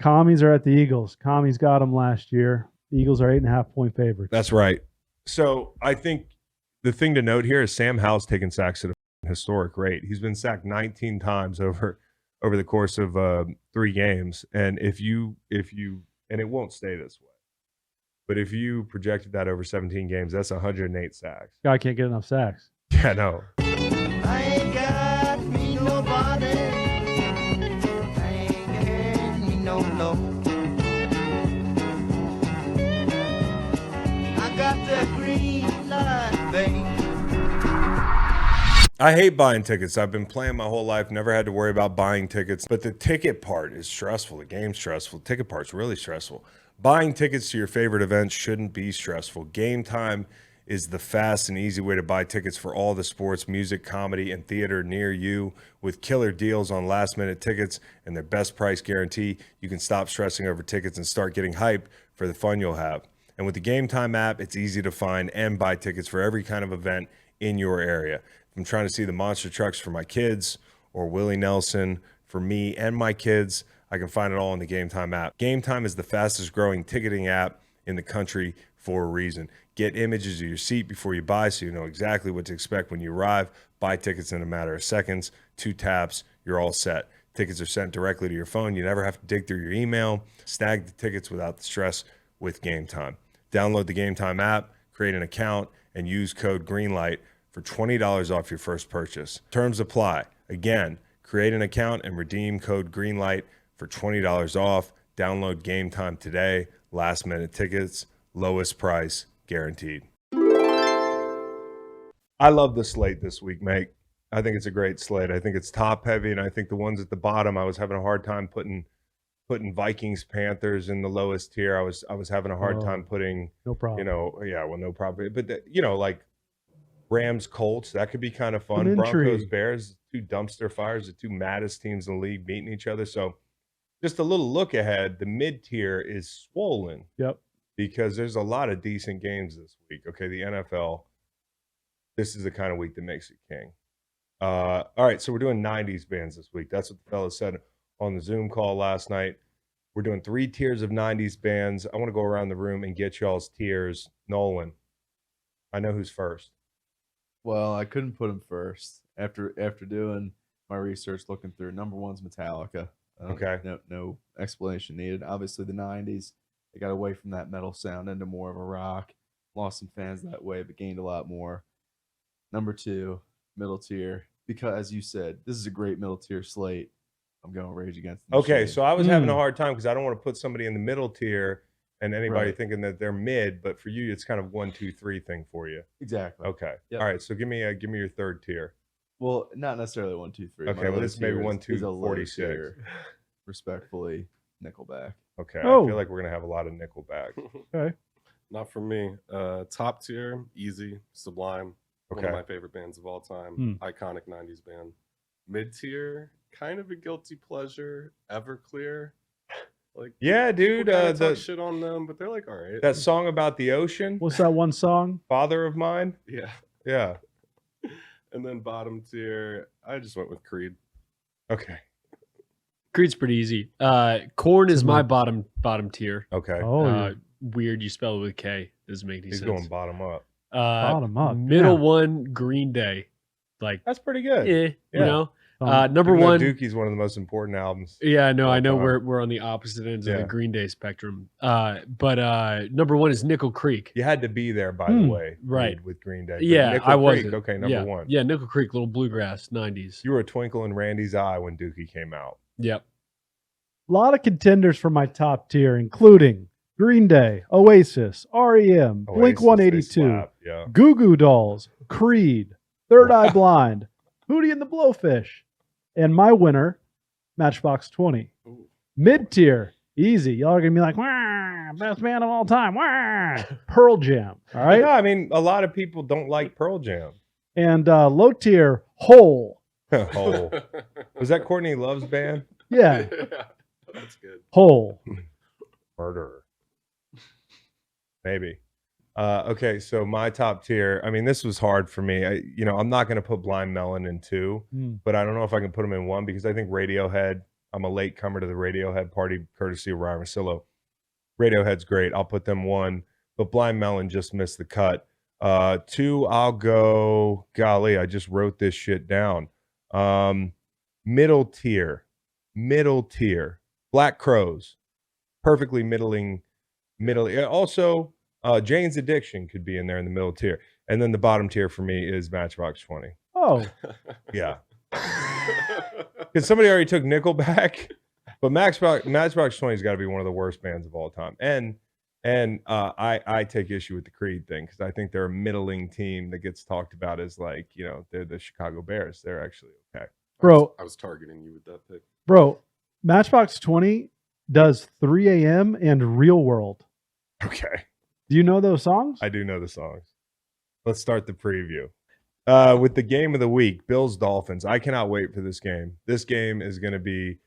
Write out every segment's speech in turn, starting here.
Commies are at the Eagles. Commies got them last year. The Eagles are 8.5-point favorites. That's right. So I think the thing to note here is Sam Howell's taken sacks at a historic rate. He's been sacked 19 times over the course of 3 games. And if you and it won't stay this way, but if you projected that over 17 games, that's 108 sacks. Guy can't get enough sacks. Yeah, no. I ain't got me nobody. I ain't got me no. I got the green light, baby. I hate buying tickets. I've been playing my whole life, never had to worry about buying tickets. But the ticket part is stressful. The game's stressful. The ticket part's really stressful. Buying tickets to your favorite events shouldn't be stressful. Game Time is the fast and easy way to buy tickets for all the sports, music, comedy, and theater near you. With killer deals on last-minute tickets and their best price guarantee, you can stop stressing over tickets and start getting hyped for the fun you'll have. And with the Game Time app, it's easy to find and buy tickets for every kind of event in your area. If I'm trying to see the monster trucks for my kids or Willie Nelson for me and my kids, I can find it all in the Game Time app. Game Time is the fastest growing ticketing app in the country for a reason. Get images of your seat before you buy so you know exactly what to expect when you arrive. Buy tickets in a matter of seconds. 2 taps, you're all set. Tickets are sent directly to your phone. You never have to dig through your email. Snag the tickets without the stress with Game Time. Download the Game Time app, create an account, and use code GREENLIGHT for $20 off your first purchase. Terms apply. Again, create an account and redeem code GREENLIGHT for $20 off. Download Game Time today. Last minute tickets, lowest price guaranteed. I love the slate this week, mate. I think it's a great slate. I think it's top heavy, and I think the ones at the bottom, I was having a hard time putting Vikings, Panthers in the lowest tier. I was having a hard time putting, No problem. no problem. But like Rams, Colts, that could be kind of fun. Some Broncos, intrigue. Bears, 2 dumpster fires, the 2 maddest teams in the league meeting each other. So just a little look ahead. The mid tier is swollen. Yep. Because there's a lot of decent games this week. Okay, the NFL, this is the kind of week that makes it king. All right, so we're doing 90s bands this week. That's what the fellas said on the Zoom call last night. We're doing 3 tiers of 90s bands. I want to go around the room and get y'all's tiers. Nolan, I know who's first. Well, I couldn't put him first. After doing my research, looking through, number one's Metallica. Okay. No explanation needed. Obviously, the 90s, they got away from that metal sound into more of a rock. Lost some fans that way, but gained a lot more. Number 2, middle tier. Because, as you said, this is a great middle tier slate. I'm going Rage Against the Machine. Okay, so I was having a hard time because I don't want to put somebody in the middle tier and anybody Right. thinking that they're mid, but for you, it's kind of 1, 2, 3 thing for you. Exactly. Okay. Yep. All right, so give me your third tier. Well, not necessarily 1, 2, 3. Okay, My well, low this is maybe tier 1, 2, is a low 46. tier. Respectfully, Nickelback. Okay, Oh. I feel like we're gonna have a lot of Nickelback. Okay. Not for me. Top tier, easy, Sublime. One Okay. of my favorite bands of all time. Hmm. Iconic 90s band. Mid tier, kind of a guilty pleasure. Everclear. Like, Yeah, dude. people kinda talk shit on them, but they're like, all right. That song about the ocean, What's that one song? Father of Mine. Yeah. Yeah. And then bottom tier, I just went with Creed. Okay. Creed's pretty easy. Korn is my Similar. bottom tier. Okay. Oh, yeah. Weird you spell it with K. Doesn't make any He's sense. going bottom up. Bottom up. Middle Yeah. one, Green Day. Like, That's pretty good. you Yeah. know. Number Even though one. Dookie's one of the most important albums. Yeah, I know. all I know time. we're on the opposite ends of Yeah. the Green Day spectrum. But number one is Nickel Creek. You had to be there, by the way. Right. With Green Day. But Yeah, Nickel I Creek, was. okay, number yeah. 1. Yeah, Nickel Creek, little bluegrass, 90s. You were a twinkle in Randy's eye when Dookie came out. Yep. A lot of contenders for my top tier, including Green Day, Oasis, REM, Blink Oasis, they 182, slap, yeah. Goo Goo Dolls, Creed, Third Eye Blind, Hootie and the Blowfish, and my winner, Matchbox 20. Mid tier, easy. Y'all are gonna be like, "Wah, best band of all time, wah." Pearl Jam. All right. Yeah, I mean, a lot of people don't like Pearl Jam. And low tier, Hole. Oh. Was that Courtney Love's band? Yeah, That's good. Hole. Murderer. Maybe. Okay, so my top tier, I mean, this was hard for me. I'm not going to put Blind Melon in 2, Hmm. but I don't know if I can put them in 1 because I think Radiohead I'm a late comer to the Radiohead party, courtesy of Ryan Russillo. Radiohead's great. I'll put them 1, but Blind Melon just missed the cut. 2, I'll go, golly, I just wrote this shit down. Middle tier. Black Crows, perfectly middling. Also, Jane's Addiction could be in there in the middle tier. And then the bottom tier for me is Matchbox 20. Oh, Yeah. Because somebody already took Nickelback, but Matchbox 20's got to be one of the worst bands of all time. And I take issue with the Creed thing because I think they're a middling team that gets talked about as like, they're the Chicago Bears. They're actually okay. bro, I was targeting you with that pick. bro, Matchbox 20 does 3 a.m. and Real World. Okay. Do you know those songs? I do know the songs. Let's start the preview. With the game of the week, Bills Dolphins. I cannot wait for this game. This game is going to be,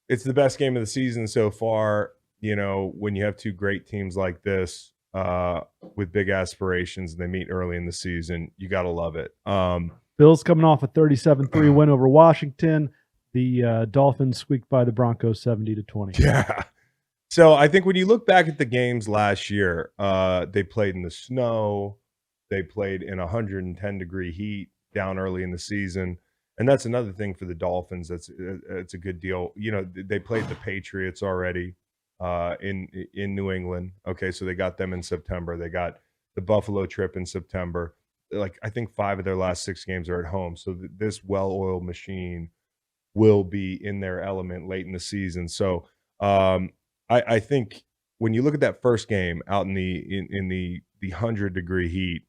it's the best game of the season so far. When you have two great teams like this with big aspirations and they meet early in the season, you got to love it. Bills coming off a 37-3 win over Washington. The Dolphins squeaked by the Broncos 70-20. Yeah. So I think when you look back at the games last year, they played in the snow. They played in 110-degree heat down early in the season. And that's another thing for the Dolphins. It's a good deal. They played the Patriots already in New England. Okay, so they got them in September. They got the Buffalo trip in September. Like, I think 5 of their last 6 games are at home. So this well-oiled machine will be in their element late in the season. So I think when you look at that first game out in the 100-degree heat,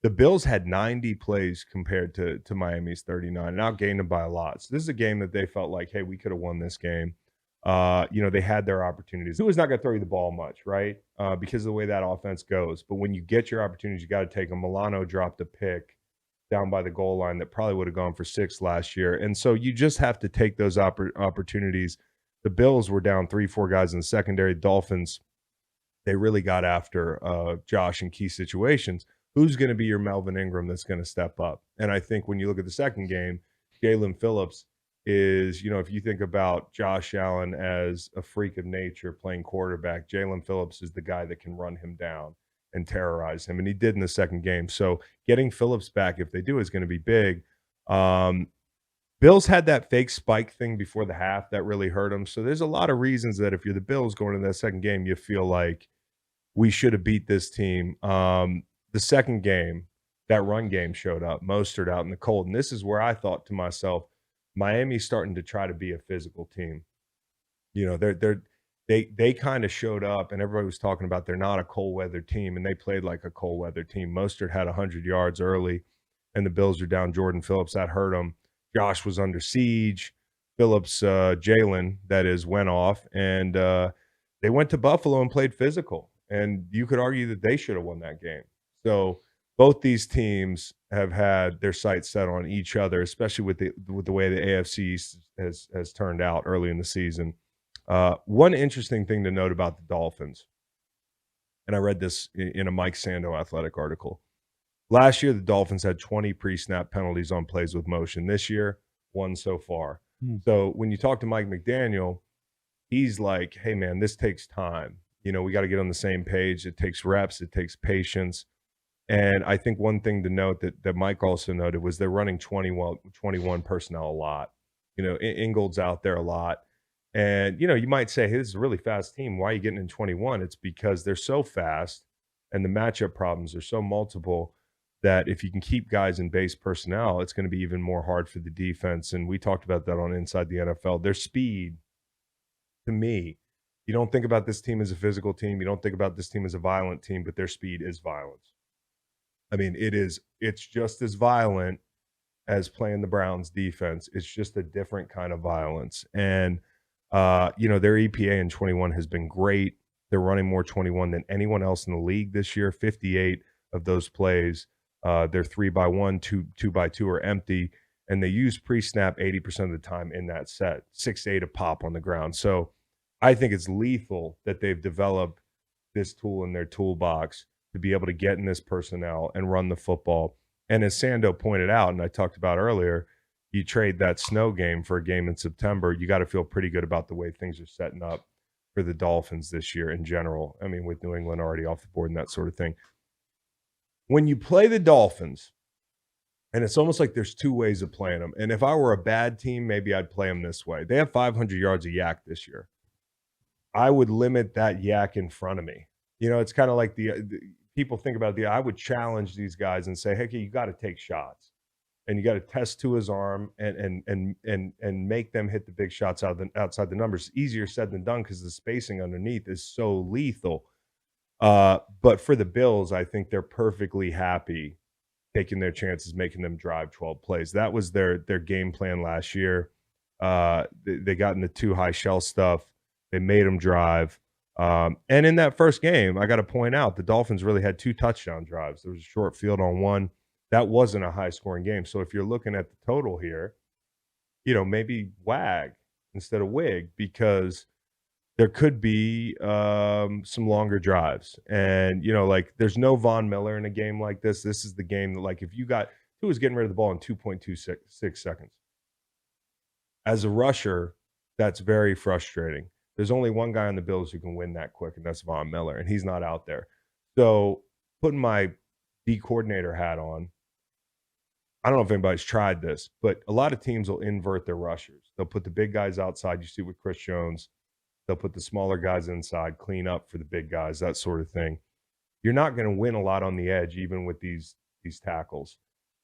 the Bills had 90 plays compared to Miami's 39 and outgained them by a lot. So this is a game that they felt like, hey, we could have won this game. They had their opportunities. It was not going to throw you the ball much, right? Because of the way that offense goes. But when you get your opportunities, you got to take them. Milano dropped a pick down by the goal line that probably would have gone for 6 last year. And so you just have to take those opportunities. The Bills were down 3-4 guys in the secondary. Dolphins, they really got after Josh in key situations. Who's going to be your Melvin Ingram that's going to step up? And I think when you look at the second game, Jalen Phillips is, if you think about Josh Allen as a freak of nature playing quarterback, Jalen Phillips is the guy that can run him down and terrorize him. And he did in the second game. So getting Phillips back, if they do, is going to be big. Bills had that fake spike thing before the half that really hurt them. So there's a lot of reasons that if you're the Bills going into that second game, you feel like we should have beat this team. The second game, that run game showed up, Mostert out in the cold. And this is where I thought to myself, Miami's starting to try to be a physical team. They kind of showed up, and everybody was talking about they're not a cold weather team, and they played like a cold weather team. Mostert had 100 yards early, and the Bills are down Jordan Phillips. That hurt them. Josh was under siege. Phillips, Jalen, that is, went off, and they went to Buffalo and played physical. And you could argue that they should have won that game. So both these teams have had their sights set on each other, especially with the way the AFC East has turned out early in the season. One interesting thing to note about the Dolphins, and I read this in a Mike Sando Athletic article. Last year, the Dolphins had 20 pre-snap penalties on plays with motion. This year, 1 so far. So when you talk to Mike McDaniel, he's like, hey, man, this takes time. We got to get on the same page. It takes reps. It takes patience. And I think one thing to note that Mike also noted was they're running 21 personnel a lot. Ingold's out there a lot. And, you might say, hey, this is a really fast team. Why are you getting in 21? It's because they're so fast and the matchup problems are so multiple that if you can keep guys in base personnel, it's going to be even more hard for the defense. And we talked about that on Inside the NFL. Their speed, to me, you don't think about this team as a physical team. You don't think about this team as a violent team, but their speed is violence. I mean, it's just as violent as playing the Browns defense. It's just a different kind of violence. And, their EPA in 21 has been great. They're running more 21 than anyone else in the league this year. 58 of those plays, they're 3x1, 2x2 are empty. And they use pre-snap 80% of the time in that set, 6-8 a pop on the ground. So I think it's lethal that they've developed this tool in their toolbox to be able to get in this personnel and run the football. And as Sando pointed out, and I talked about earlier, you trade that snow game for a game in September, you got to feel pretty good about the way things are setting up for the Dolphins this year in general. I mean, with New England already off the board and that sort of thing. When you play the Dolphins, and it's almost like there's two ways of playing them. And if I were a bad team, maybe I'd play them this way. They have 500 yards of yak this year. I would limit that yak in front of me. You know, it's kind of like the people think about I would challenge these guys and say, hey, you got to take shots. And you got to test to his arm and make them hit the big shots outside the numbers. Easier said than done because the spacing underneath is so lethal. But for the Bills, I think they're perfectly happy taking their chances, making them drive 12 plays. That was their game plan last year. They got into too high shell stuff. They made them drive. And in that first game, I got to point out the Dolphins really had 2 touchdown drives. There was a short field on one. That wasn't a high-scoring game. So if you're looking at the total here, you know, maybe wag instead of wig because there could be some longer drives. And, you know, like there's no Von Miller in a game like this. This is the game that, like, if you got who was getting rid of the ball in 2.26 seconds. As a rusher, that's very frustrating. There's only one guy on the Bills who can win that quick, and that's Von Miller, and he's not out there. So putting my D coordinator hat on, I don't know if anybody's tried this, but a lot of teams will invert their rushers. They'll put the big guys outside. You see with Chris Jones. They'll put the smaller guys inside, clean up for the big guys, that sort of thing. You're not going to win a lot on the edge, even with these tackles.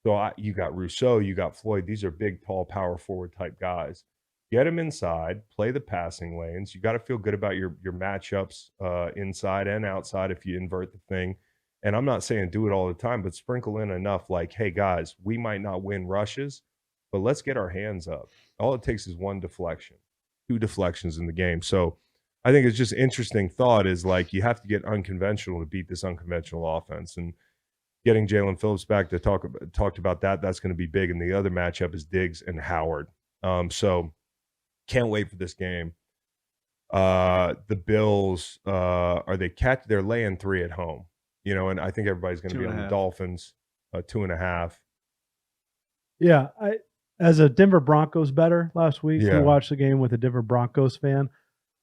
So you got Rousseau, you got Floyd. These are big, tall, power forward type guys. Get them inside, play the passing lanes. You got to feel good about your matchups inside and outside if you invert the thing. And I'm not saying do it all the time, but sprinkle in enough like, hey, guys, we might not win rushes, but let's get our hands up. All it takes is 1 deflection, 2 deflections in the game. So I think it's just interesting thought is like you have to get unconventional to beat this unconventional offense. And getting Jalen Phillips back to talked about that, that's going to be big. And the other matchup is Diggs and Howard. So can't wait for this game. The Bills, they're laying 3 at home. You know, and I think everybody's going to be on the Dolphins, 2.5. Yeah, as a Denver Broncos bettor last week, Yeah. we watched the game with a Denver Broncos fan.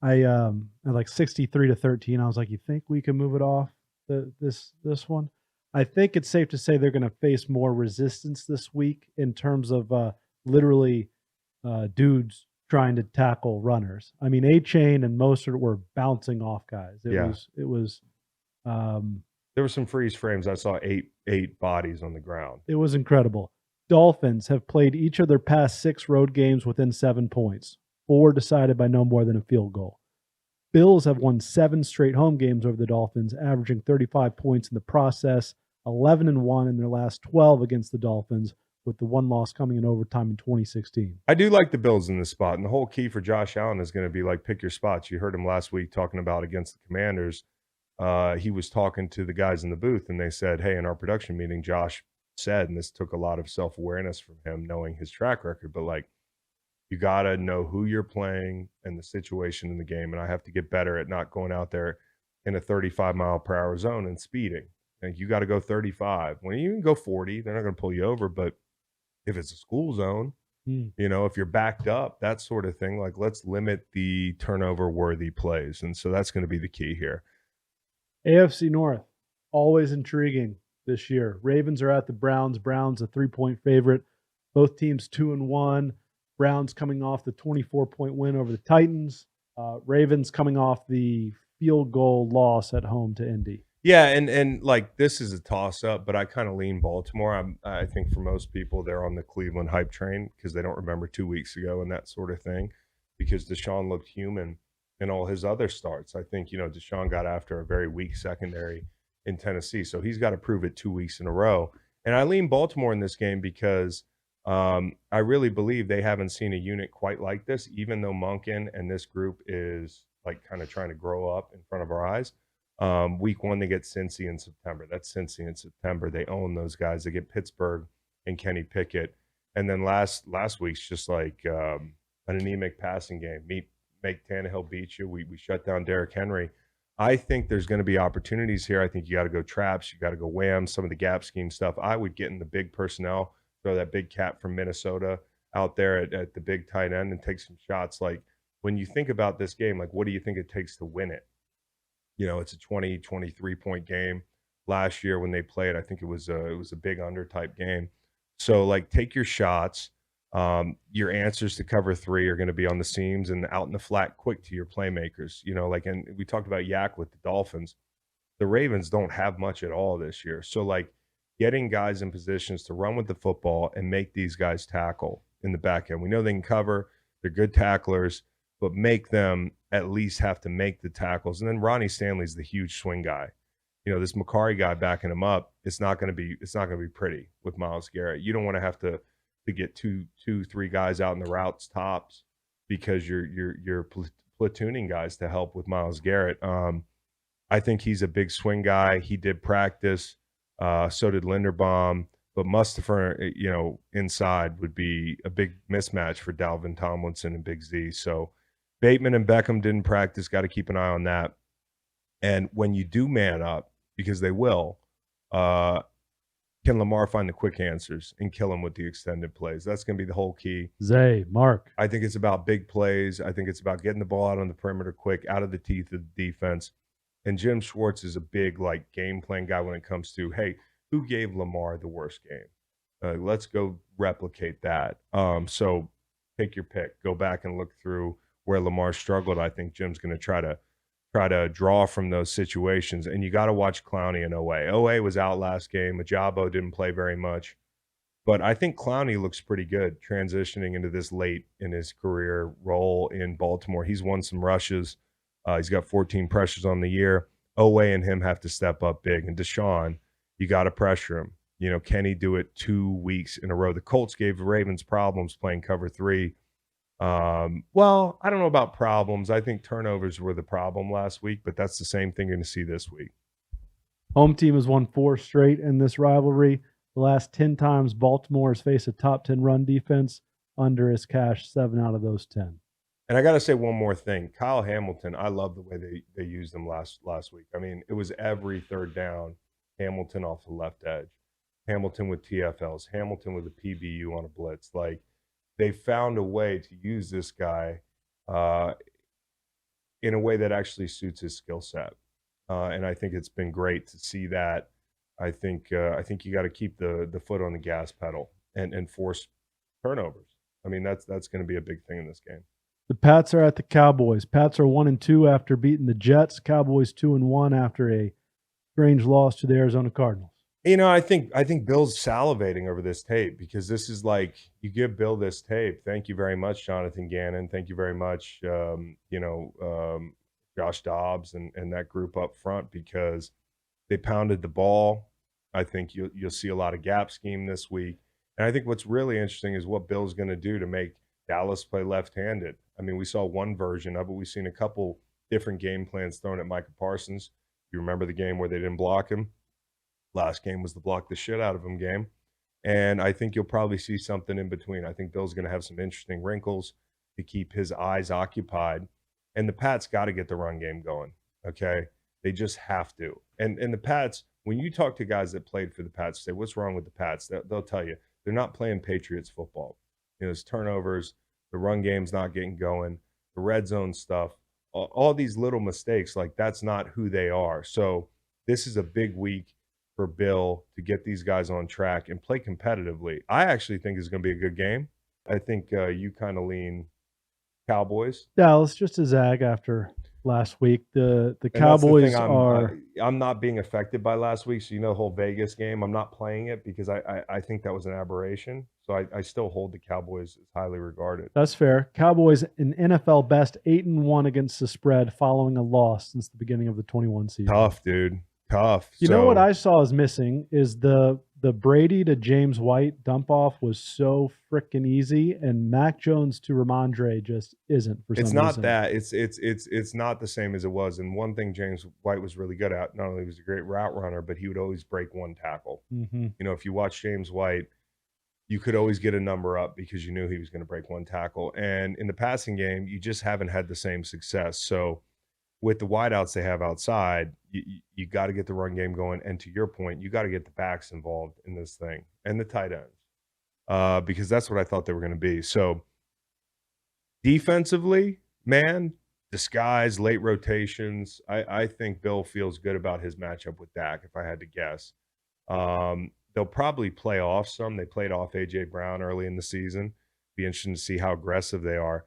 I at like 63-13. I was like, you think we can move it off this one? I think it's safe to say they're going to face more resistance this week in terms of literally dudes trying to tackle runners. I mean, A-Chain and Mostert were bouncing off guys. It was. There were some freeze frames. I saw eight bodies on the ground. It was incredible. Dolphins have played each of their past 6 road games within 7 points, 4 decided by no more than a field goal. Bills have won 7 straight home games over the Dolphins, averaging 35 points in the process, 11-1 in their last 12 against the Dolphins, with the 1 loss coming in overtime in 2016. I do like the Bills in this spot, and the whole key for Josh Allen is going to be like pick your spots. You heard him last week talking about against the Commanders. He was talking to the guys in the booth, and they said, hey, in our production meeting, Josh said, and this took a lot of self-awareness from him, knowing his track record, but like, you got to know who you're playing and the situation in the game, and I have to get better at not going out there in a 35-mile-per-hour zone and speeding. And you got to go 35. When you can go 40, they're not going to pull you over, but if it's a school zone, you know, if you're backed up, that sort of thing, like let's limit the turnover-worthy plays, and so that's going to be the key here. AFC North, always intriguing this year. Ravens are at the Browns. Browns a 3-point favorite. Both teams 2-1. Browns coming off the 24-point win over the Titans. Ravens coming off the field goal loss at home to Indy. Yeah, and like this is a toss-up, but I kind of lean Baltimore. I think for most people, they're on the Cleveland hype train because they don't remember 2 weeks ago and that sort of thing, because Deshaun looked human in all his other starts. I think, you know, Deshaun got after a very weak secondary in Tennessee, so he's got to prove it 2 weeks in a row. And I lean Baltimore in this game because I really believe they haven't seen a unit quite like this, even though Monken and this group is like kind of trying to grow up in front of our eyes. Week 1, they get Cincy in September. That's Cincy in September. They own those guys. They get Pittsburgh and Kenny Pickett. And then last week's just like an anemic passing game. Make Tannehill beat you. We shut down Derrick Henry. I think there's going to be opportunities here. I think you got to go traps. You got to go wham, some of the gap scheme stuff. I would get in the big personnel, throw that big cat from Minnesota out there at the big tight end and take some shots. Like when you think about this game, like what do you think it takes to win it? It's a 23 point game. Last year when they played, I think it was a big under type game. So like take your shots. Your answers to cover 3 are going to be on the seams and out in the flat quick to your playmakers. And we talked about Yak with the Dolphins. The Ravens don't have much at all this year. So like getting guys in positions to run with the football and make these guys tackle in the back end. We know they can cover. They're good tacklers, but make them at least have to make the tackles. And then Ronnie Stanley's the huge swing guy. This Macari guy backing him up, it's not going to be pretty with Myles Garrett. You don't want to have to get two, 3 guys out in the routes tops because you're platooning guys to help with Myles Garrett. I think he's a big swing guy. He did practice. So did Linderbaum. But Mustafa, inside would be a big mismatch for Dalvin Tomlinson and Big Z. So Bateman and Beckham didn't practice. Got to keep an eye on that. And when you do man up, because they will, can Lamar find the quick answers and kill him with the extended plays? That's going to be the whole key. Zay, Mark. I think it's about big plays. I think it's about getting the ball out on the perimeter quick, out of the teeth of the defense. And Jim Schwartz is a big game plan guy when it comes to, hey, who gave Lamar the worst game? Let's go replicate that. So take your pick. Go back and look through where Lamar struggled. I think Jim's going to try to draw from those situations. And you got to watch Clowney and OA. OA was out last game. Ajabo didn't play very much. But I think Clowney looks pretty good transitioning into this late in his career role in Baltimore. He's won some rushes. He's got 14 pressures on the year. OA and him have to step up big. And Deshaun, you got to pressure him. Can he do it 2 weeks in a row? The Colts gave the Ravens problems playing cover 3. Well, I don't know about problems. I think turnovers were the problem last week, but that's the same thing you're going to see this week. Home team has won 4 straight in this rivalry. The last 10 times Baltimore has faced a top 10 run defense, under has cashed 7 out of those 10. And I got to say one more thing. Kyle Hamilton, I love the way they used him last week. I mean, it was every third down, Hamilton off the left edge, Hamilton with TFLs, Hamilton with a PBU on a blitz. Like, they found a way to use this guy in a way that actually suits his skill set. And I think it's been great to see that. I think you got to keep the foot on the gas pedal and force turnovers. I mean, that's going to be a big thing in this game. The Pats are at the Cowboys. Pats are 1-2 after beating the Jets. Cowboys 2-1 after a strange loss to the Arizona Cardinals. I think Bill's salivating over this tape because this is like, you give Bill this tape. Thank you very much, Jonathan Gannon. Thank you very much, Josh Dobbs and that group up front, because they pounded the ball. I think you'll see a lot of gap scheme this week. And I think what's really interesting is what Bill's going to do to make Dallas play left-handed. I mean, we saw one version of it. We've seen a couple different game plans thrown at Micah Parsons. You remember the game where they didn't block him? Last game was the block the shit out of him game. And I think you'll probably see something in between. I think Bill's going to have some interesting wrinkles to keep his eyes occupied. And the Pats got to get the run game going, okay? They just have to. And the Pats, when you talk to guys that played for the Pats, say, what's wrong with the Pats? They'll tell you, they're not playing Patriots football. It's turnovers, the run game's not getting going, the red zone stuff, all these little mistakes, like that's not who they are. So this is a big week for Bill to get these guys on track and play competitively. I actually think it's going to be a good game. I think you kind of lean Cowboys. Dallas, just a zag after last week. The Cowboys I'm not being affected by last week. So, the whole Vegas game, I'm not playing it because I think that was an aberration. So I still hold the Cowboys as highly regarded. That's fair. Cowboys an NFL best 8-1 against the spread following a loss since the beginning of the 21 season. Tough, dude. Tough. You know what I saw is missing is the Brady to James White dump off was so freaking easy, and Mac Jones to Ramondre just isn't for some reason. It's not that. It's not the same as it was. And one thing James White was really good at, not only was he a great route runner, but he would always break one tackle. Mm-hmm. If you watch James White, you could always get a number up because you knew he was going to break one tackle. And in the passing game, you just haven't had the same success. So with the wideouts they have outside, you got to get the run game going. And to your point, you got to get the backs involved in this thing and the tight ends. because that's what I thought they were going to be. So defensively, man, disguise, late rotations. I think Bill feels good about his matchup with Dak, if I had to guess. They'll probably play off some. They played off A.J. Brown early in the season. Be interesting to see how aggressive they are.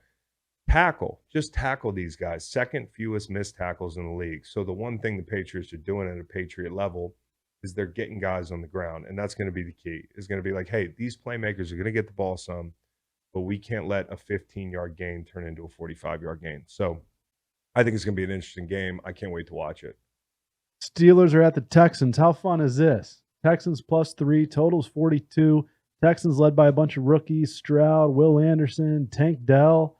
Just tackle these guys. Second fewest missed tackles in the league. So the one thing the Patriots are doing at a Patriot level is they're getting guys on the ground, and that's going to be the key. It's going to be like, hey, these playmakers are going to get the ball some, but we can't let a 15-yard gain turn into a 45-yard gain. So I think it's going to be an interesting game. I can't wait to watch it. Steelers are at the Texans. How fun is this? Texans +3, totals 42. Texans led by a bunch of rookies, Stroud, Will Anderson, Tank Dell,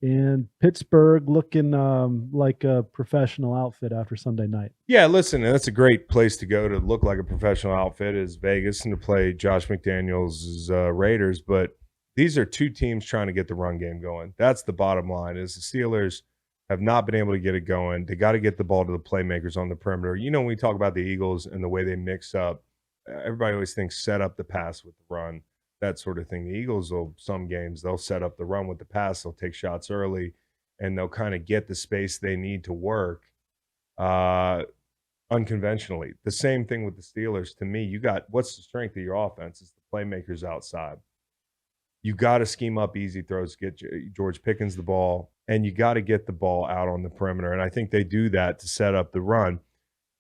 and Pittsburgh looking like a professional outfit after Sunday night. Yeah, listen, that's a great place to go to look like a professional outfit is Vegas and to play Josh McDaniels' Raiders. But these are two teams trying to get the run game going. That's the bottom line is the Steelers have not been able to get it going. They got to get the ball to the playmakers on the perimeter. You know, when we talk about the Eagles and the way they mix up, everybody always thinks set up the pass with the run, that sort of thing. The Eagles some games, they'll set up the run with the pass. They'll take shots early, and they'll kind of get the space they need to work unconventionally. The same thing with the Steelers. To me, what's the strength of your offense? It's the playmakers outside. You got to scheme up easy throws, get George Pickens the ball, and you got to get the ball out on the perimeter. And I think they do that to set up the run.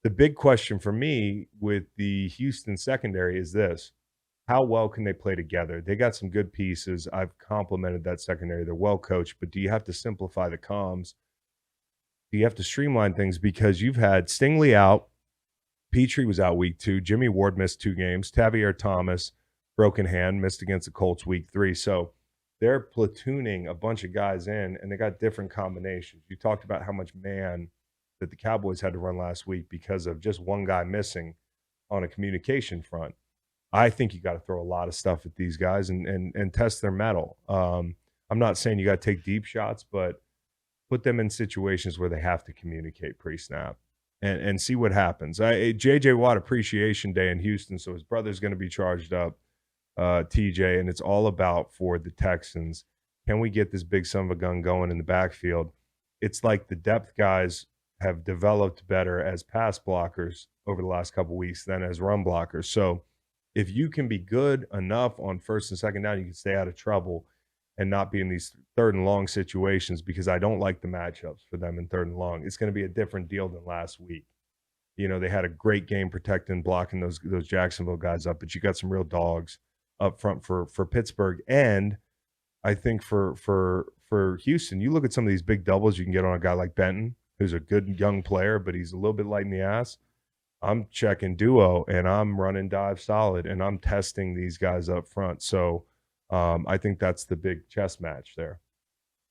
The big question for me with the Houston secondary is this. How well can they play together? They got some good pieces. I've complimented that secondary. They're well coached, but do you have to simplify the comms? Do you have to streamline things? Because you've had Stingley out. Petrie was out week 2. Jimmy Ward missed 2 games. Tavier Thomas, broken hand, missed against the Colts week 3. So they're platooning a bunch of guys in, and they got different combinations. You talked about how much man that the Cowboys had to run last week because of just one guy missing on a communication front. I think you got to throw a lot of stuff at these guys and test their mettle. I'm not saying you got to take deep shots, but put them in situations where they have to communicate pre-snap and see what happens. J.J. Watt Appreciation Day in Houston, so his brother's going to be charged up, TJ, and it's all about for the Texans. Can we get this big son of a gun going in the backfield? It's like the depth guys have developed better as pass blockers over the last couple of weeks than as run blockers. So if you can be good enough on first and second down, you can stay out of trouble and not be in these third and long situations, because I don't like the matchups for them in third and long. It's going to be a different deal than last week. You know, they had a great game protecting, blocking those Jacksonville guys up, but you got some real dogs up front for Pittsburgh. And I think for Houston, you look at some of these big doubles you can get on a guy like Benton, who's a good young player, but he's a little bit light in the ass. I'm checking duo, and I'm running dive solid, and I'm testing these guys up front. So I think that's the big chess match there.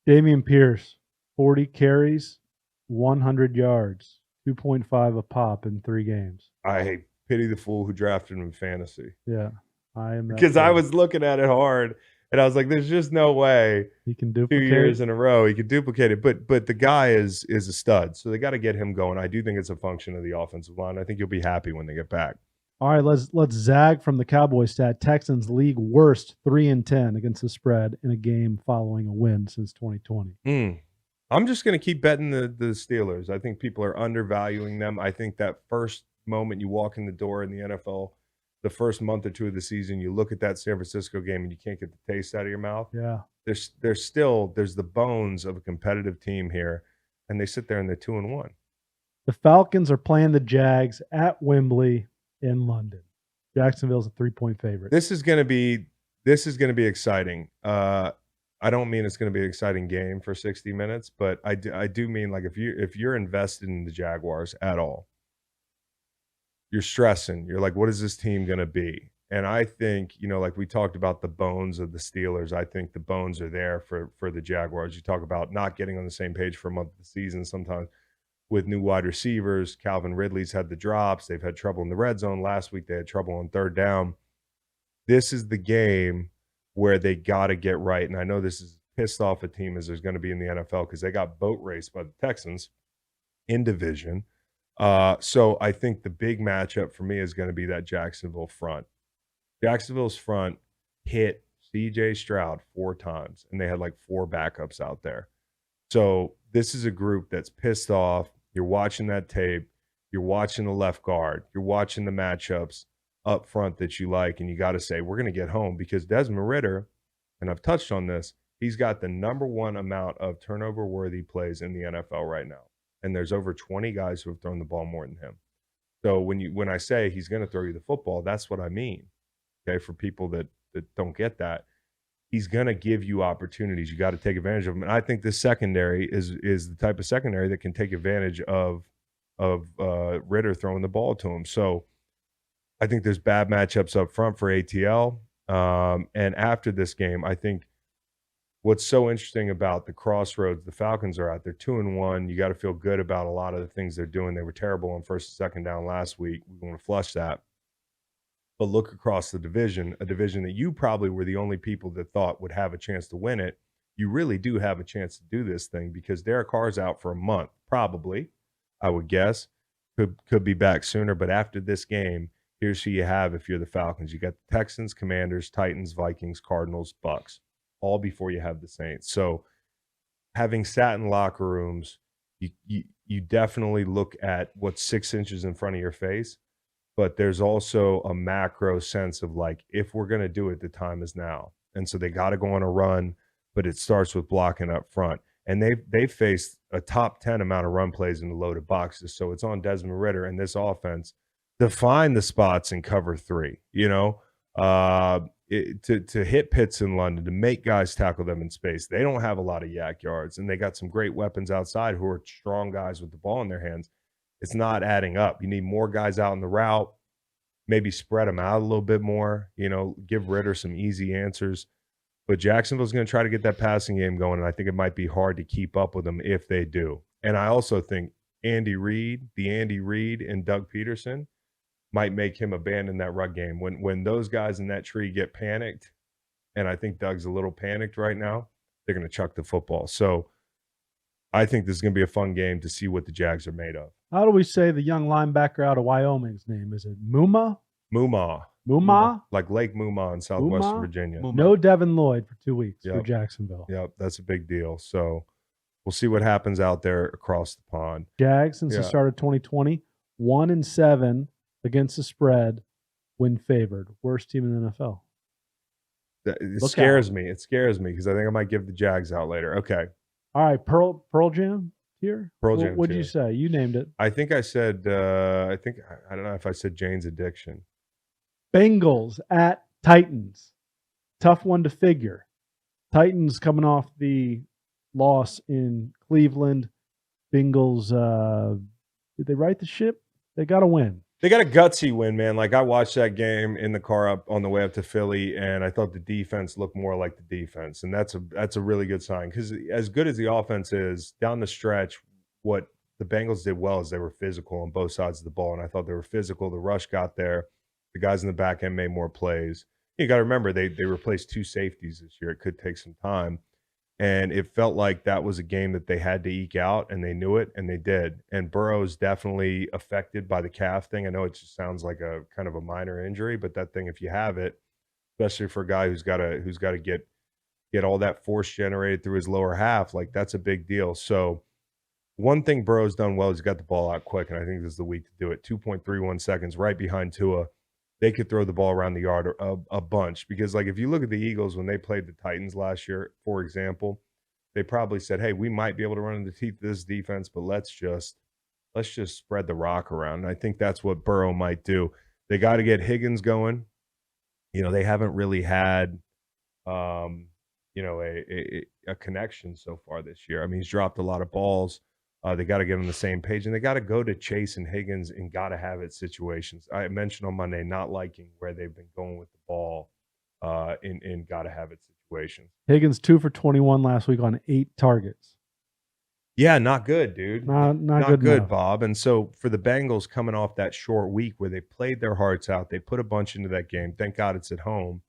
Dameon Pierce, 40 carries, 100 yards, 2.5 a pop in 3 games. I pity the fool who drafted him in fantasy. Yeah, I am. Because I was looking at it hard, and I was like, there's just no way he can 2 duplicate years in a row he could duplicate it. But the guy is a stud, so they got to get him going. I do think it's a function of the offensive line. I think you'll be happy when they get back. All right, let's zag from the Cowboys stat. Texans league worst 3-10 against the spread in a game following a win since 2020. I'm just going to keep betting the Steelers. I think people are undervaluing them. I think that first moment you walk in the door in the NFL, the first month or 2 of the season, you look at that San Francisco game and you can't get the taste out of your mouth. Yeah. There's the bones of a competitive team here, and they sit there and they're 2-1. The Falcons are playing the Jags at Wembley in London. Jacksonville's a 3-point favorite. This is going to be exciting. I don't mean it's going to be an exciting game for 60 minutes, but I do mean, like, if you're invested in the Jaguars at all, you're stressing. You're like, what is this team going to be? And I think, like we talked about the bones of the Steelers, I think the bones are there for the Jaguars. You talk about not getting on the same page for a month of the season sometimes with new wide receivers. Calvin Ridley's had the drops. They've had trouble in the red zone. Last week they had trouble on third down. This is the game where they got to get right. And I know this is pissed off a team as there's going to be in the NFL, because they got boat raced by the Texans in division. So I think the big matchup for me is going to be that Jacksonville front. Jacksonville's front hit CJ Stroud 4 times, and they had like 4 backups out there. So this is a group that's pissed off. You're watching that tape. You're watching the left guard. You're watching the matchups up front that you like, and you got to say, we're going to get home, because Desmond Ridder, and I've touched on this, he's got the number 1 amount of turnover-worthy plays in the NFL right now. And there's over 20 guys who have thrown the ball more than him. So when I say he's going to throw you the football, that's what I mean. Okay, for people that don't get that, he's going to give you opportunities. You got to take advantage of them. And I think this secondary is the type of secondary that can take advantage of Ridder throwing the ball to him. So I think there's bad matchups up front for ATL. And after this game, I think what's so interesting about the crossroads the Falcons are at, they're 2-1. You got to feel good about a lot of the things they're doing. They were terrible on first and second down last week. We want to flush that. But look across the division, a division that you probably were the only people that thought would have a chance to win it. You really do have a chance to do this thing, because Derek Carr's out for a month, probably, I would guess. Could be back sooner. But after this game, here's who you have if you're the Falcons. You got the Texans, Commanders, Titans, Vikings, Cardinals, Bucks, all before you have the Saints. So having sat in locker rooms, you definitely look at what's 6 inches in front of your face. But there's also a macro sense of like, if we're going to do it, the time is now. And so they got to go on a run, but it starts with blocking up front. And they've faced a top 10 amount of run plays in the loaded boxes. So it's on Desmond Ridder and this offense to find the spots in cover 3, to hit Pitts in London, to make guys tackle them in space. They don't have a lot of yak yards, and they got some great weapons outside who are strong guys with the ball in their hands. It's not adding up. You need more guys out in the route, maybe spread them out a little bit more, give Ridder some easy answers. But Jacksonville's going to try to get that passing game going, and I think it might be hard to keep up with them if they do. And I also think Andy Reid and Doug Peterson might make him abandon that run game. When those guys in that tree get panicked, and I think Doug's a little panicked right now, they're going to chuck the football. So I think this is going to be a fun game to see what the Jags are made of. How do we say the young linebacker out of Wyoming's name? Is it Muma? Muma? Like Lake Muma in southwestern Virginia. No Devin Lloyd for 2 weeks for Yep. Jacksonville. Yep, that's a big deal. So we'll see what happens out there across the pond. Jags, since the start of 2020, 1-7 against the spread when favored. Worst team in the NFL. It Look scares out. me. It scares me because I think I might give the Jags out later. Okay. All right, Pearl Jam here? Pearl Jam What did you tier. say? You named it. I think I said, I don't know if I said Jane's Addiction. Bengals at Titans. Tough one to figure. Titans coming off the loss in Cleveland. Bengals, did they right the ship? They got to win. They got a gutsy win, man. Like, I watched that game in the car up on the way up to Philly, and I thought the defense looked more like the defense, and that's a really good sign, because as good as the offense is down the stretch, what the Bengals did well is they were physical on both sides of the ball, and I thought they were physical. The rush got there. The guys in the back end made more plays. You got to remember they replaced 2 safeties this year. It could take some time. And it felt like that was a game that they had to eke out, and they knew it, and they did. And Burrow's definitely affected by the calf thing. I know it just sounds like a kind of a minor injury, but that thing, if you have it, especially for a guy who's got to get all that force generated through his lower half, like, that's a big deal. So one thing Burrow's done well is he got the ball out quick, and I think this is the week to do it. 2.31 seconds, right behind Tua. They could throw the ball around the yard a bunch, because, like, if you look at the Eagles when they played the Titans last year, for example, they probably said, hey, we might be able to run in the teeth of this defense, but let's just spread the rock around. And I think that's what Burrow might do. They got to get Higgins going. They haven't really had a connection so far this year. I mean, he's dropped a lot of balls. They got to get on the same page, and they got to go to Chase and Higgins in got-to-have-it situations. I mentioned on Monday not liking where they've been going with the ball in got-to-have-it situations. Higgins 2 for 21 last week on 8 targets. Yeah, not good, dude. Not good, enough. Bob. And so for the Bengals coming off that short week where they played their hearts out, they put a bunch into that game. Thank God it's at home.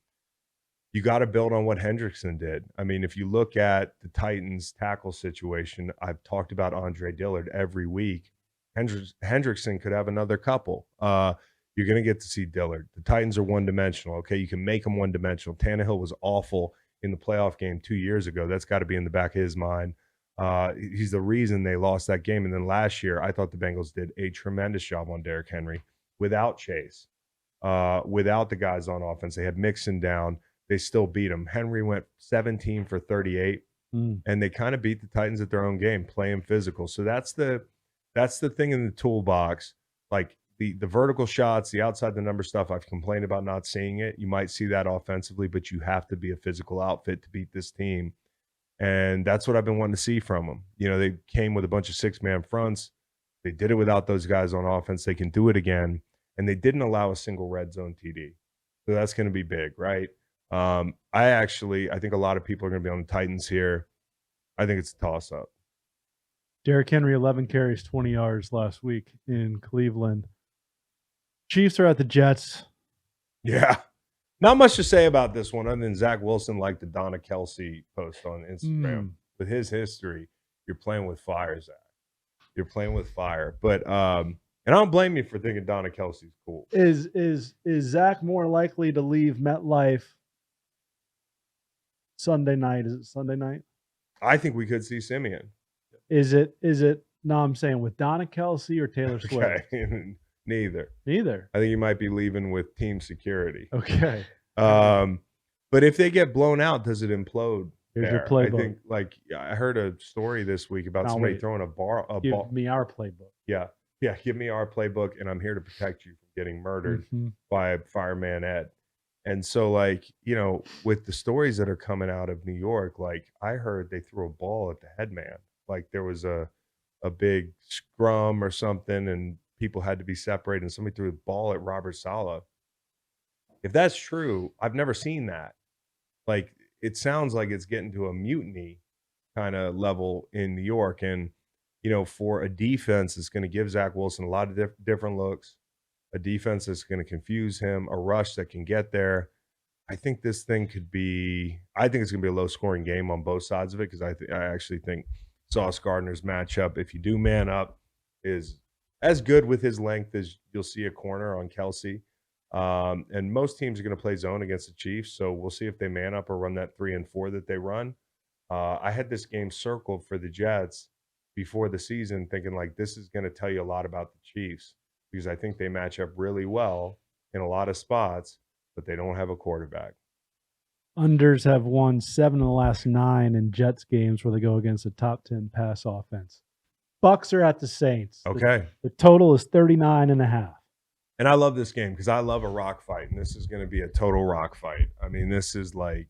You got to build on what Hendrickson did. I mean, if you look at the Titans tackle situation, I've talked about Andre Dillard every week. Hendrickson could have another couple. You're going to get to see Dillard. The Titans are one-dimensional. Okay, you can make them one-dimensional. Tannehill was awful in the playoff game 2 years ago. That's got to be in the back of his mind. He's the reason they lost that game. And then last year, I thought the Bengals did a tremendous job on Derrick Henry without Chase, without the guys on offense. They had Mixon down. They still beat him. Henry went 17 for 38, and they kind of beat the Titans at their own game, playing physical. So that's the thing in the toolbox. Like the vertical shots, the outside the number stuff, I've complained about not seeing it. You might see that offensively, but you have to be a physical outfit to beat this team. And that's what I've been wanting to see from them. You know, they came with a bunch of 6-man fronts. They did it without those guys on offense. They can do it again. And they didn't allow a single red zone TD. So that's going to be big, right? I think a lot of people are going to be on the Titans here. I think it's a toss-up. Derrick Henry, 11 carries, 20 yards last week in Cleveland. Chiefs are at the Jets. Yeah. Not much to say about this one other than Zach Wilson liked the Donna Kelsey post on Instagram. With his history, you're playing with fire, Zach. You're playing with fire. But and I don't blame you for thinking Donna Kelsey's cool. Is Zach more likely to leave MetLife Sunday night? Is it Sunday night? I think we could see Simeon. Is it no, I'm saying with Donna Kelsey or Taylor Swift? Okay. Neither. I think you might be leaving with team security. Okay. But if they get blown out, does it implode? Here's your there? playbook. I think, like, I heard a story this week about somebody throwing a ball. Give me our playbook. Yeah, give me our playbook, and I'm here to protect you from getting murdered by Fireman Ed. And so, like, you know, with the stories that are coming out of New York, like, I heard they threw a ball at the headman. Like, there was a big scrum or something, and people had to be separated, and somebody threw a ball at Robert Saleh. If that's true, I've never seen that. Like, it sounds like it's getting to a mutiny kind of level in New York. And, you know, for a defense that's going to give Zach Wilson a lot of different looks, a defense that's going to confuse him, a rush that can get there, I think this thing could be – I think it's going to be a low-scoring game on both sides of it because I actually think Sauce Gardner's matchup, if you do man up, is as good with his length as you'll see a corner on Kelsey. And most teams are going to play zone against the Chiefs, so we'll see if they man up or run that 3 and 4 that they run. I had this game circled for the Jets before the season thinking, like, this is going to tell you a lot about the Chiefs because I think they match up really well in a lot of spots, but they don't have a quarterback. Unders have won 7 of the last 9 in Jets games where they go against a top 10 pass offense. Bucks are at the Saints. Okay. The total is 39.5. And I love this game because I love a rock fight, and this is going to be a total rock fight. I mean, this is like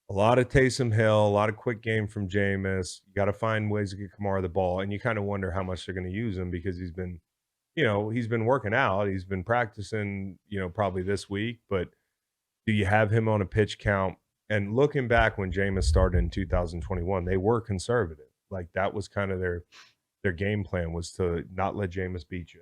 a lot of Taysom Hill, a lot of quick game from Jameis. You got to find ways to get Kamara the ball, and you kind of wonder how much they're going to use him because he's been working out. He's been practicing, probably this week. But do you have him on a pitch count? And looking back when Jameis started in 2021, they were conservative. Like, that was kind of their game plan, was to not let Jameis beat you.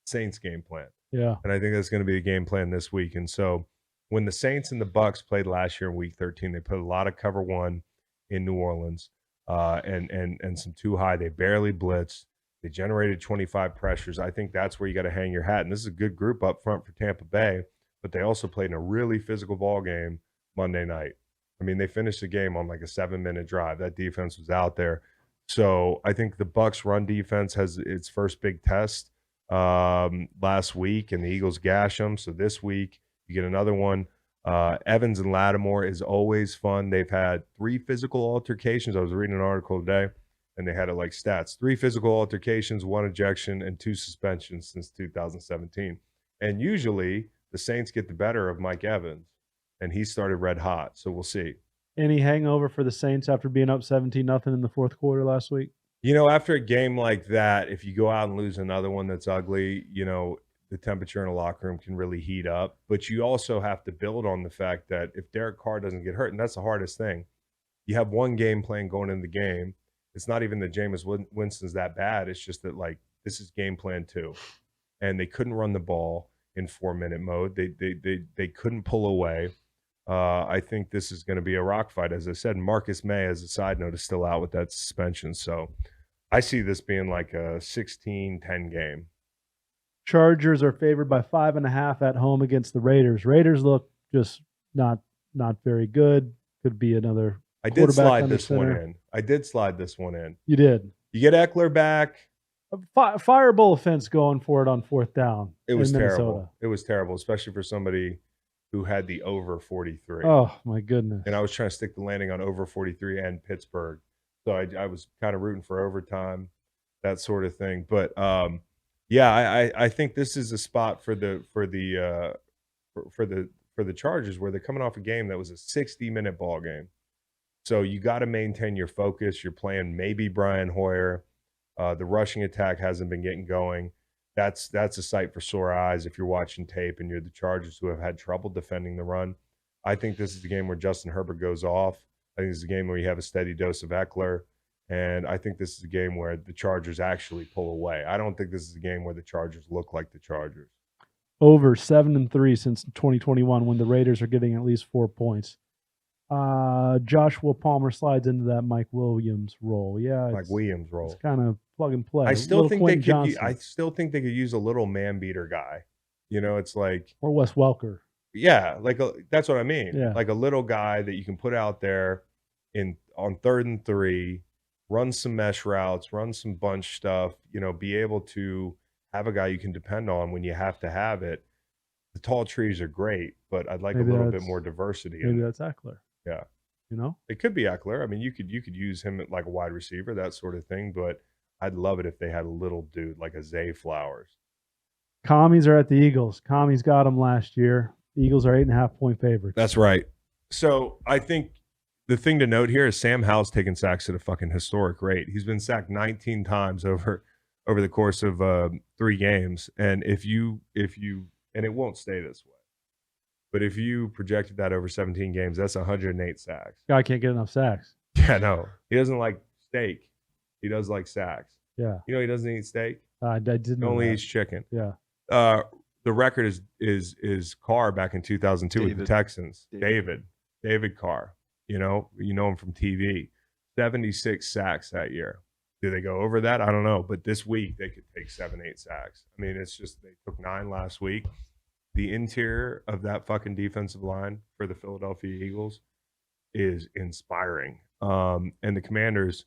Saints game plan. Yeah. And I think that's going to be the game plan this week. And so when the Saints and the Bucks played last year in week 13, they put a lot of cover one in New Orleans and some too high. They barely blitzed. They generated 25 pressures. I think that's where you got to hang your hat. And this is a good group up front for Tampa Bay, but they also played in a really physical ball game Monday night. I mean, they finished the game on like a 7-minute drive. That defense was out there. So I think the Bucks run defense has its first big test last week, and the Eagles gash them. So this week you get another one. Evans and Lattimore is always fun. They've had 3 physical altercations. I was reading an article today, and they had it like stats: 3 physical altercations, 1 ejection, and 2 suspensions since 2017. And usually the Saints get the better of Mike Evans, and he started red hot. So we'll see. Any hangover for the Saints after being up 17-0 in the fourth quarter last week? After a game like that, if you go out and lose another one that's ugly, the temperature in a locker room can really heat up. But you also have to build on the fact that if Derek Carr doesn't get hurt, and that's the hardest thing, you have one game plan going into the game. It's not even that Jameis Winston's that bad. It's just that, like, this is game plan 2. And they couldn't run the ball in 4-minute mode. They couldn't pull away. I think this is going to be a rock fight. As I said, Marcus May, as a side note, is still out with that suspension. So I see this being like a 16-10 game. Chargers are favored by 5.5 at home against the Raiders. Raiders look just not very good. Could be another. I did quarterback slide under this one center. in. I did slide this one in. You did. You get Eckler back. Fireball offense going for it on 4th down. It was in terrible. Minnesota. It was terrible, especially for somebody who had the over 43. Oh my goodness. And I was trying to stick the landing on over 43 and Pittsburgh. So I was kind of rooting for overtime, that sort of thing. But yeah, I think this is a spot for the Chargers where they're coming off a game that was a 60-minute ball game. So you got to maintain your focus. You're playing maybe Brian Hoyer. The rushing attack hasn't been getting going. That's a sight for sore eyes if you're watching tape and you're the Chargers who have had trouble defending the run. I think this is the game where Justin Herbert goes off. I think this is a game where you have a steady dose of Eckler. And I think this is a game where the Chargers actually pull away. I don't think this is a game where the Chargers look like the Chargers. Over 7-3 since 2021 when the Raiders are getting at least 4 points. Joshua Palmer slides into that Mike Williams role. Yeah, Mike Williams role. It's kind of plug and play. I still Little think Quentin they could. Johnson. I still think they could use a little man beater guy. You know, it's like or Wes Welker. yeah, like that's what I mean. Yeah. Like a little guy that you can put out there on 3rd and 3, run some mesh routes, run some bunch stuff. You know, be able to have a guy you can depend on when you have to have it. The tall trees are great, but I'd like Maybe a little bit that's- more diversity. Maybe in it. that's Eckler. Yeah. You know? It could be Eckler. I mean, you could use him like a wide receiver, that sort of thing. But I'd love it if they had a little dude like a Zay Flowers. Commies are at the Eagles. Commies got them last year. Eagles are 8.5-point favorites. That's right. So I think the thing to note here is Sam Howell's taking sacks at a fucking historic rate. He's been sacked 19 times over the course of 3 games. And if you and it won't stay this way, but if you projected that over 17 games, that's 108 sacks. Guy can't get enough sacks. Yeah, no, he doesn't like steak. He does like sacks. Yeah. You know, he doesn't eat steak. I didn't He know only that. eats chicken. Yeah. The record is Carr back in 2002 with the David. Texans. David Carr. You know him from TV. 76 sacks that year. Do they go over that? I don't know. But this week they could take 7-8 sacks. I mean, it's just they took 9 last week. The interior of that fucking defensive line for the Philadelphia Eagles is inspiring. And the Commanders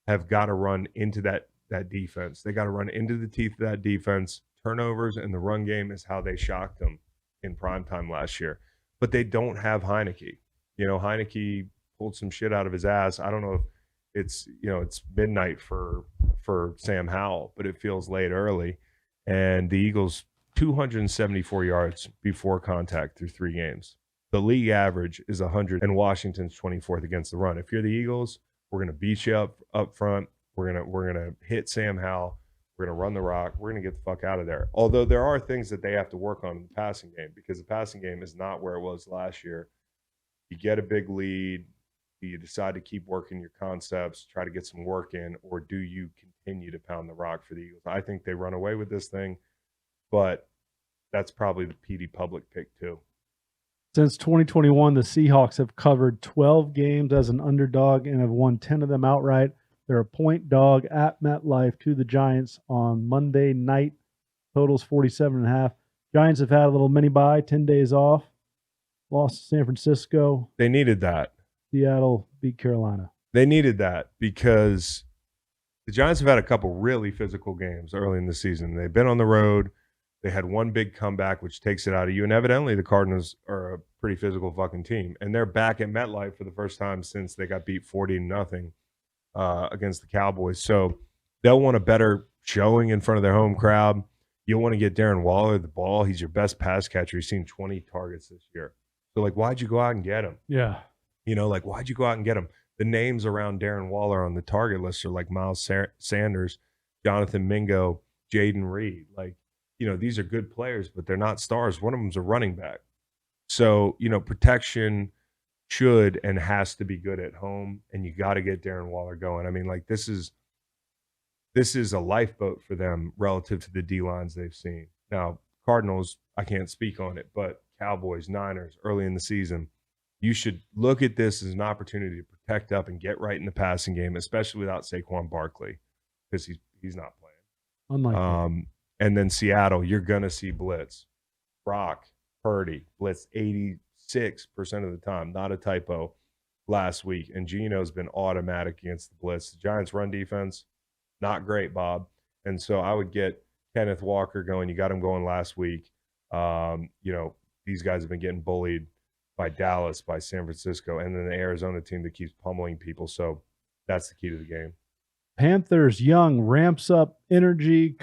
have got to run into that defense. They got to run into the teeth of that defense. Turnovers and the run game is how they shocked them in primetime last year. But they don't have Heineke. You know, Heineke pulled some shit out of his ass. I don't know if it's midnight for Sam Howell, but it feels late early. And the Eagles 274 yards before contact through 3 games. The league average is 100, and Washington's 24th against the run. If you're the Eagles, we're going to beat you up front. We're gonna hit Sam Howell. We're going to run the rock. We're going to get the fuck out of there. Although there are things that they have to work on in the passing game because the passing game is not where it was last year. You get a big lead. Do you decide to keep working your concepts, try to get some work in, or do you continue to pound the rock for the Eagles? I think they run away with this thing, but that's probably the PD public pick too. Since 2021, the Seahawks have covered 12 games as an underdog and have won 10 of them outright. They're a point dog at MetLife to the Giants on Monday night. Totals 47.5. Giants have had a little mini bye, 10 days off. Lost to San Francisco. They needed that. Seattle beat Carolina. They needed that because the Giants have had a couple really physical games early in the season. They've been on the road. They had one big comeback, which takes it out of you. And evidently the Cardinals are a pretty physical fucking team. And they're back at MetLife for the first time since they got beat 40-0 against the Cowboys. So they'll want a better showing in front of their home crowd. You'll want to get Darren Waller the ball. He's your best pass catcher. He's seen 20 targets this year. So, like, why'd you go out and get him? Yeah. You know, like, why'd you go out and get him? The names around Darren Waller on the target list are like Miles Sanders, Jonathan Mingo, Jaden Reed. Like, you know, these are good players, but they're not stars. One of them's a running back. So, you know, protection should and has to be good at home, and you got to get Darren Waller going. I mean, like, this is a lifeboat for them relative to the D-lines they've seen. Now, Cardinals, I can't speak on it, but Cowboys, Niners, early in the season, you should look at this as an opportunity to protect up and get right in the passing game, especially without Saquon Barkley, because he's not playing. Unlikely. And then Seattle, you're going to see blitz. Brock, Purdy, blitz 86% of the time. Not a typo last week. And Geno's been automatic against the blitz. The Giants' run defense, not great, Bob. And so I would get Kenneth Walker going. You got him going last week. These guys have been getting bullied by Dallas, by San Francisco, and then the Arizona team that keeps pummeling people. So that's the key to the game. Panthers young, ramps up energy,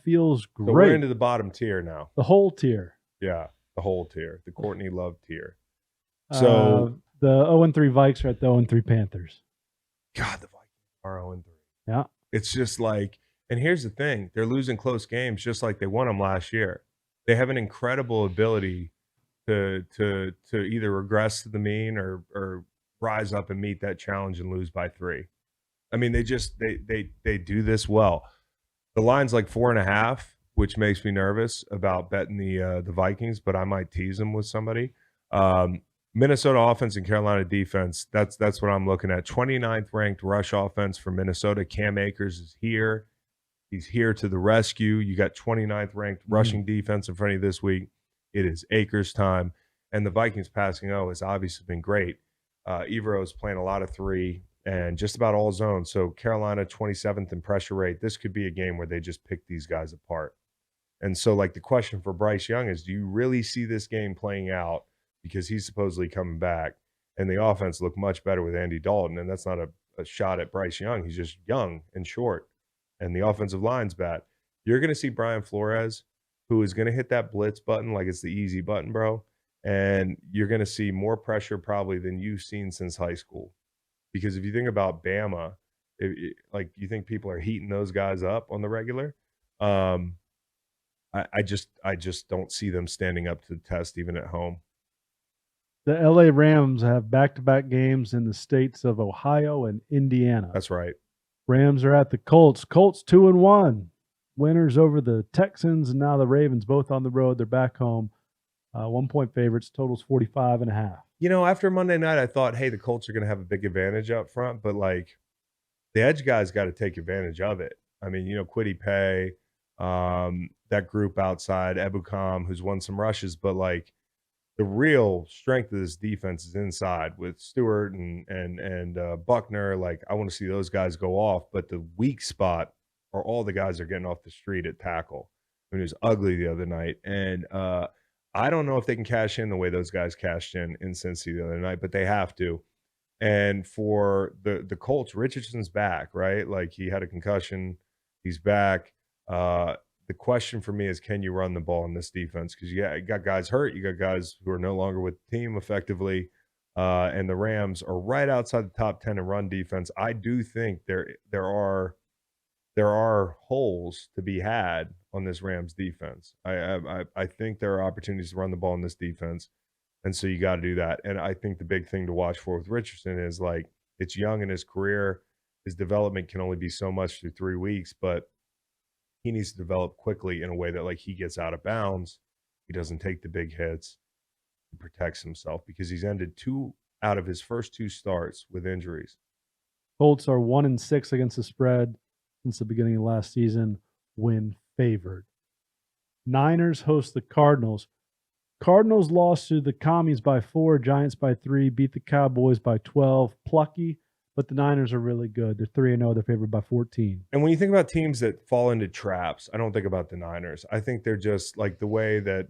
feels So we're great. into the bottom tier now. The whole tier. Yeah, the whole tier, the Courtney Love tier. So the 0-3 Vikes are at the 0-3 Panthers. God, the Vikings are 0-3. Yeah. It's just like, and here's the thing, they're losing close games just like they won them last year. They have an incredible ability to either regress to the mean or rise up and meet that challenge and lose by 3. I mean, they do this well. The line's like 4.5, which makes me nervous about betting the Vikings, but I might tease them with somebody. Minnesota offense and Carolina defense, that's what I'm looking at. 29th ranked rush offense for Minnesota. Cam Akers is here. He's here to the rescue. You got 29th ranked rushing defense in front of you this week. It is Akers time. And the Vikings passing has obviously been great. Evero is playing a lot of 3 and just about all zones. So Carolina 27th in pressure rate. This could be a game where they just pick these guys apart. And so like the question for Bryce Young is, do you really see this game playing out because he's supposedly coming back and the offense looked much better with Andy Dalton? And that's not a shot at Bryce Young. He's just young and short and the offensive line's bad. You're going to see Brian Flores, who is going to hit that blitz button like it's the easy button, bro. And you're going to see more pressure probably than you've seen since high school. Because if you think about Bama, you think people are heating those guys up on the regular. I just don't see them standing up to the test even at home. The LA Rams have back-to-back games in the states of Ohio and Indiana. That's right. Rams are at the Colts. Colts 2-1. Winners over the Texans and now the Ravens, both on the road. They're back home. 1-point favorites. Totals 45.5. After Monday night, I thought, hey, the Colts are going to have a big advantage up front, but like the edge guys got to take advantage of it. I mean, Kwity Paye, that group outside, Ebukam, who's won some rushes, but like the real strength of this defense is inside with Stewart and Buckner. Like I want to see those guys go off, but the weak spot are all the guys that are getting off the street at tackle. I mean, it was ugly the other night, and I don't know if they can cash in the way those guys cashed in Cincy the other night, but they have to. And for the Colts, Richardson's back, right? Like he had a concussion. He's back. The question for me is, can you run the ball in this defense? Because you got guys hurt. You got guys who are no longer with the team effectively. And the Rams are right outside the top 10 in run defense. I do think there are holes to be had on this Rams defense. I think there are opportunities to run the ball in this defense. And so you got to do that. And I think the big thing to watch for with Richardson is like it's young in his career. His development can only be so much through 3 weeks, but he needs to develop quickly in a way that like he gets out of bounds. He doesn't take the big hits. He protects himself because he's ended 2 out of his first 2 starts with injuries. Colts are 1-6 against the spread since the beginning of last season, when favored. Niners host the Cardinals. Cardinals lost to the Commies by 4, Giants by 3, beat the Cowboys by 12. Plucky, but the Niners are really good. They're 3-0. They're favored by 14. And when you think about teams that fall into traps, I don't think about the Niners. I think they're just like the way that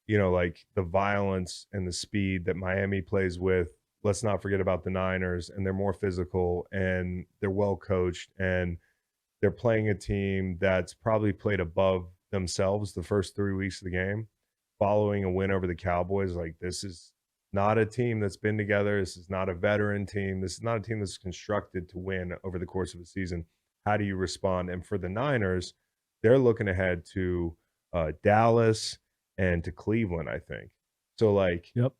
like the violence and the speed that Miami plays with. Let's not forget about the Niners, and they're more physical and they're well coached and they're playing a team that's probably played above themselves the first 3 weeks of the game, following a win over the Cowboys. Like this is not a team that's been together. This is not a veteran team. This is not a team that's constructed to win over the course of a season. How do you respond? And for the Niners, they're looking ahead to Dallas and to Cleveland, I think. So like, Yep.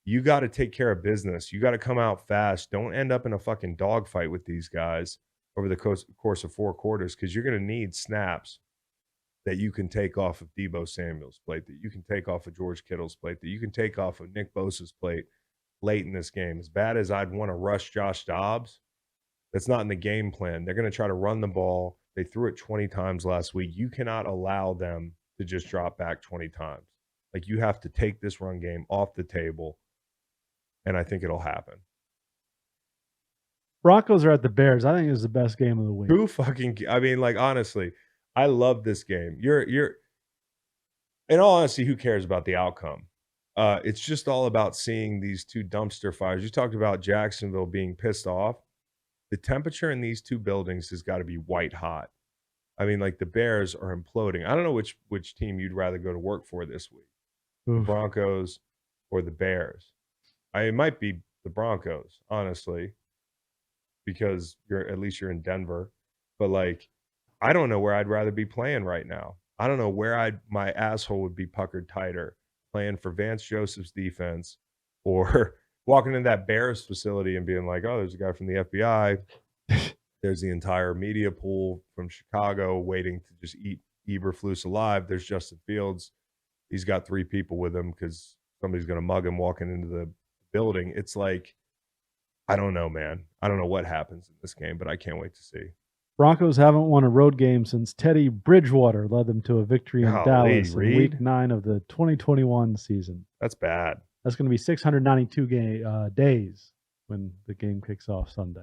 You got to take care of business. You got to come out fast. Don't end up in a fucking dogfight with these guys over the course of 4 quarters, because you're going to need snaps that you can take off of Deebo Samuel's plate, that you can take off of George Kittle's plate, that you can take off of Nick Bosa's plate late in this game. As bad as I'd want to rush Josh Dobbs, that's not in the game plan. They're going to try to run the ball. They threw it 20 times last week. You cannot allow them to just drop back 20 times. Like, you have to take this run game off the table, and I think it'll happen. Broncos are at the Bears. I think it was the best game of the week. Who fucking? I mean, like, honestly, I love this game. You're. In all honesty, who cares about the outcome? It's just all about seeing these two dumpster fires. You talked about Jacksonville being pissed off. The temperature in these two buildings has got to be white hot. I mean, like, the Bears are imploding. I don't know which team you'd rather go to work for this week, the Broncos or the Bears. It might be the Broncos, honestly, because at least you're in Denver. But, like, I don't know where I'd rather be playing right now. I don't know where my asshole would be puckered tighter, playing for Vance Joseph's defense or walking in that Bears facility and being like, oh, there's a guy from the FBI. There's the entire media pool from Chicago waiting to just eat Eberflus alive. There's Justin Fields. He's got 3 people with him because somebody's going to mug him walking into the building. It's like, I don't know, man. I don't know what happens in this game, but I can't wait to see. Broncos haven't won a road game since Teddy Bridgewater led them to a victory in Dallas in Week 9 of the 2021 season. That's bad. That's going to be 692 days when the game kicks off Sunday.